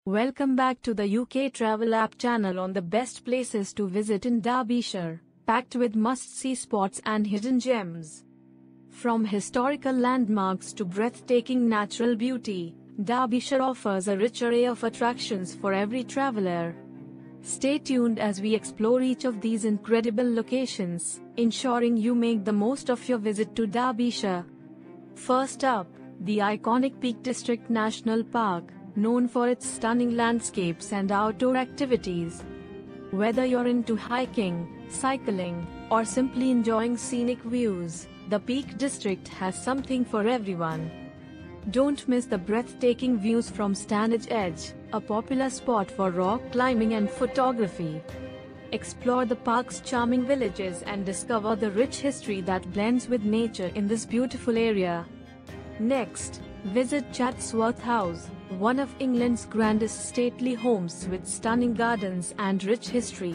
Welcome back to the UK Travel App channel on the best places to visit in Derbyshire, packed with must-see spots and hidden gems. From historical landmarks to breathtaking natural beauty, Derbyshire offers a rich array of attractions for every traveller. Stay tuned as we explore each of these incredible locations, ensuring you make the most of your visit to Derbyshire. First up, the iconic Peak District National Park, known for its stunning landscapes and outdoor activities. Whether you're into hiking, cycling, or simply enjoying scenic views, the Peak District has something for everyone. Don't miss the breathtaking views from Stanage Edge, a popular spot for rock climbing and photography. Explore the park's charming villages and discover the rich history that blends with nature in this beautiful area. Next, visit Chatsworth House, one of England's grandest stately homes with stunning gardens and rich history.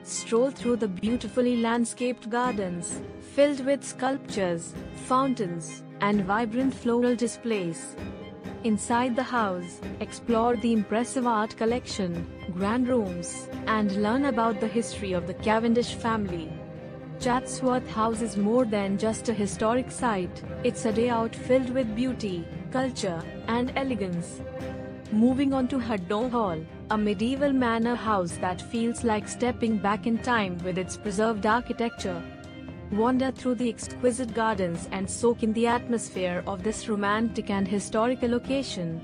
Stroll through the beautifully landscaped gardens, filled with sculptures, fountains, and vibrant floral displays. Inside the house, explore the impressive art collection, grand rooms, and learn about the history of the Cavendish family. Chatsworth House is more than just a historic site, it's a day out filled with beauty, culture, and elegance. Moving on to Huddoe Hall, a medieval manor house that feels like stepping back in time with its preserved architecture. Wander through the exquisite gardens and soak in the atmosphere of this romantic and historical location.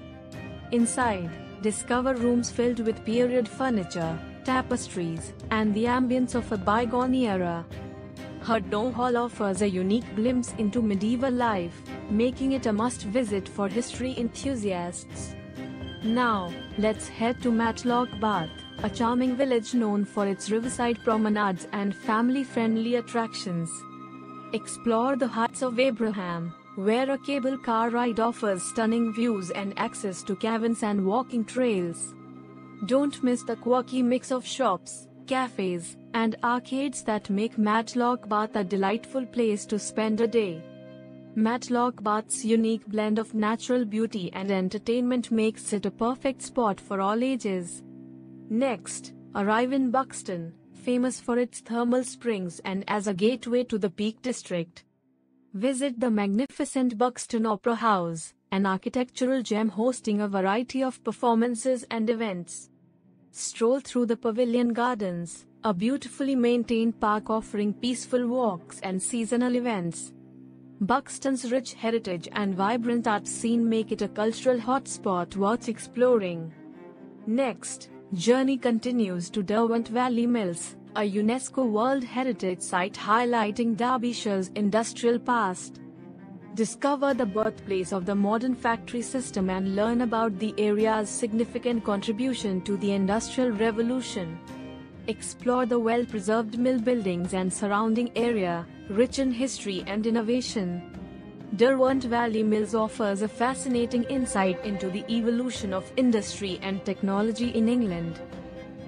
Inside, discover rooms filled with period furniture, tapestries, and the ambience of a bygone era. Huddoe Hall offers a unique glimpse into medieval life, making it a must-visit for history enthusiasts. Now, let's head to Matlock Bath, a charming village known for its riverside promenades and family-friendly attractions. Explore the Heights of Abraham, where a cable car ride offers stunning views and access to caverns and walking trails. Don't miss the quirky mix of shops, cafes, and arcades that make Matlock Bath a delightful place to spend a day. Matlock Bath's unique blend of natural beauty and entertainment makes it a perfect spot for all ages. Next, arrive in Buxton, famous for its thermal springs and as a gateway to the Peak District. Visit the magnificent Buxton Opera House, an architectural gem hosting a variety of performances and events. Stroll through the Pavilion Gardens, a beautifully maintained park offering peaceful walks and seasonal events. Buxton's rich heritage and vibrant art scene make it a cultural hotspot worth exploring. Next, journey continues to Derwent Valley Mills, a UNESCO World Heritage Site highlighting Derbyshire's industrial past. Discover the birthplace of the modern factory system and learn about the area's significant contribution to the Industrial Revolution. Explore the well-preserved mill buildings and surrounding area, rich in history and innovation. Derwent Valley Mills offers a fascinating insight into the evolution of industry and technology in England.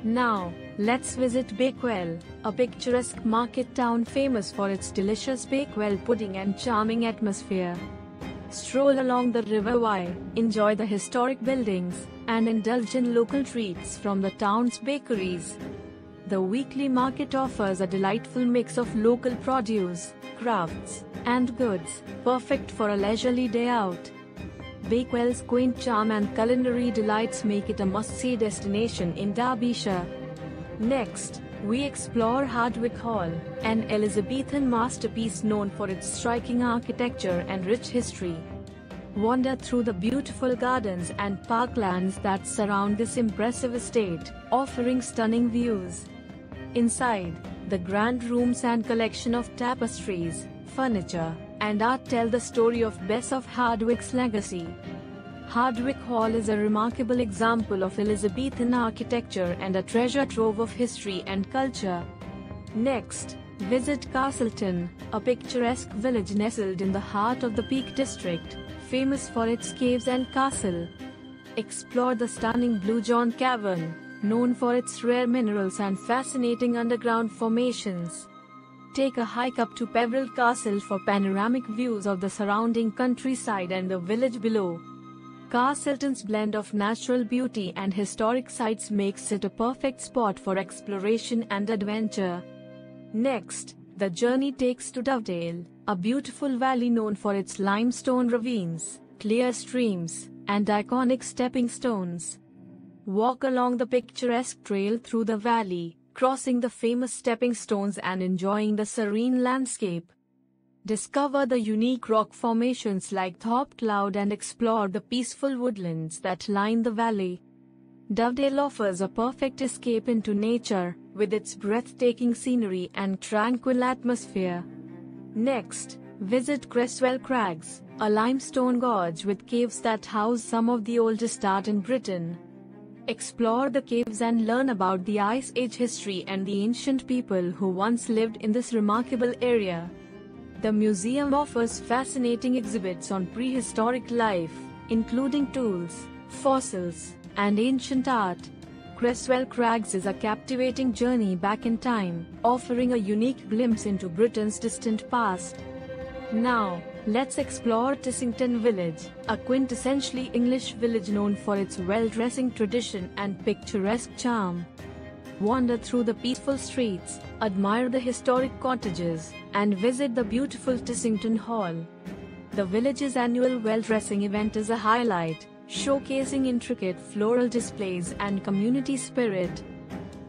Now, let's visit Bakewell, a picturesque market town famous for its delicious Bakewell pudding and charming atmosphere. Stroll along the River Wye, enjoy the historic buildings, and indulge in local treats from the town's bakeries. The weekly market offers a delightful mix of local produce, crafts, and goods, perfect for a leisurely day out. Bakewell's quaint charm and culinary delights make it a must-see destination in Derbyshire. Next, we explore Hardwick Hall, an Elizabethan masterpiece known for its striking architecture and rich history. Wander through the beautiful gardens and parklands that surround this impressive estate, offering stunning views. Inside, the grand rooms and collection of tapestries, furniture, and art tell the story of Bess of Hardwick's legacy. Hardwick Hall is a remarkable example of Elizabethan architecture and a treasure trove of history and culture. Next, visit Castleton, a picturesque village nestled in the heart of the Peak District, famous for its caves and castle. Explore the stunning Blue John Cavern, known for its rare minerals and fascinating underground formations. Take a hike up to Peveril Castle for panoramic views of the surrounding countryside and the village below. Castleton's blend of natural beauty and historic sites makes it a perfect spot for exploration and adventure. Next, the journey takes to Dovedale, a beautiful valley known for its limestone ravines, clear streams, and iconic stepping stones. Walk along the picturesque trail through the valley, crossing the famous stepping stones and enjoying the serene landscape. Discover the unique rock formations like Thorpe Cloud and explore the peaceful woodlands that line the valley. Dovedale offers a perfect escape into nature, with its breathtaking scenery and tranquil atmosphere. Next, visit Creswell Crags, a limestone gorge with caves that house some of the oldest art in Britain. Explore the caves and learn about the Ice Age history and the ancient people who once lived in this remarkable area. The museum offers fascinating exhibits on prehistoric life, including tools, fossils, and ancient art. Creswell Crags is a captivating journey back in time, offering a unique glimpse into Britain's distant past. Now, let's explore Tissington Village, a quintessentially English village known for its well-dressing tradition and picturesque charm. Wander through the peaceful streets, admire the historic cottages, and visit the beautiful Tissington Hall. The village's annual well-dressing event is a highlight, showcasing intricate floral displays and community spirit.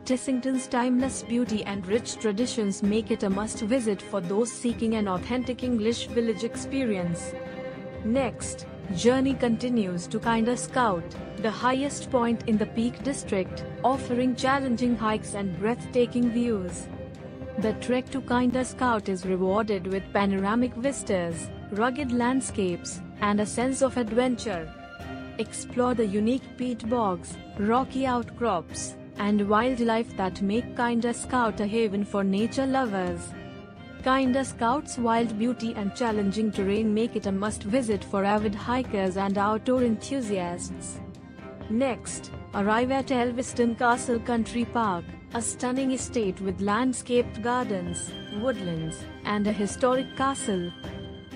Tissington's timeless beauty and rich traditions make it a must-visit for those seeking an authentic English village experience. Next, journey continues to Kinder Scout, the highest point in the Peak District, offering challenging hikes and breathtaking views. The trek to Kinder Scout is rewarded with panoramic vistas, rugged landscapes, and a sense of adventure. Explore the unique peat bogs, rocky outcrops, and wildlife that make Kinder Scout a haven for nature lovers. Kinder Scout's wild beauty and challenging terrain make it a must-visit for avid hikers and outdoor enthusiasts. Next, arrive at Elveston Castle Country Park, a stunning estate with landscaped gardens, woodlands, and a historic castle.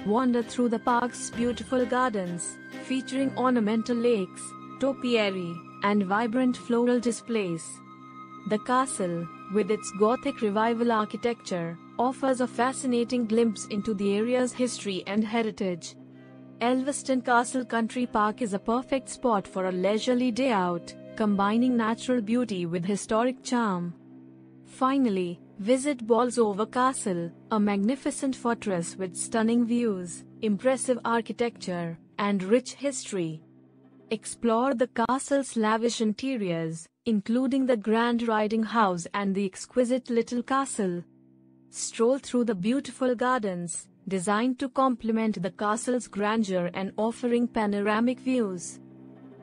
Wander through the park's beautiful gardens, featuring ornamental lakes, topiary, and vibrant floral displays. The castle, with its Gothic Revival architecture, offers a fascinating glimpse into the area's history and heritage. Elveston Castle Country Park is a perfect spot for a leisurely day out, combining natural beauty with historic charm. Finally, visit Bolsover Castle, a magnificent fortress with stunning views, impressive architecture, and rich history. Explore the castle's lavish interiors, including the grand riding house and the exquisite little castle. Stroll through the beautiful gardens, designed to complement the castle's grandeur and offering panoramic views.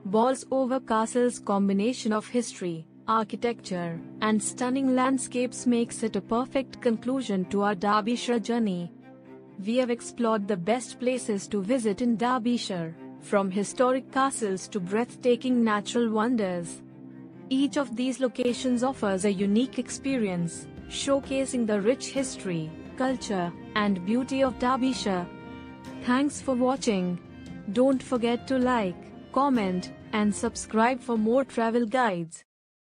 Bolsover Castle's combination of history, architecture, and stunning landscapes makes it a perfect conclusion to our Derbyshire journey. We have explored the best places to visit in Derbyshire, from historic castles to breathtaking natural wonders. Each of these locations offers a unique experience, showcasing the rich history, culture, and beauty of Derbyshire. Thanks for watching. Don't forget to like, comment, and subscribe for more travel guides.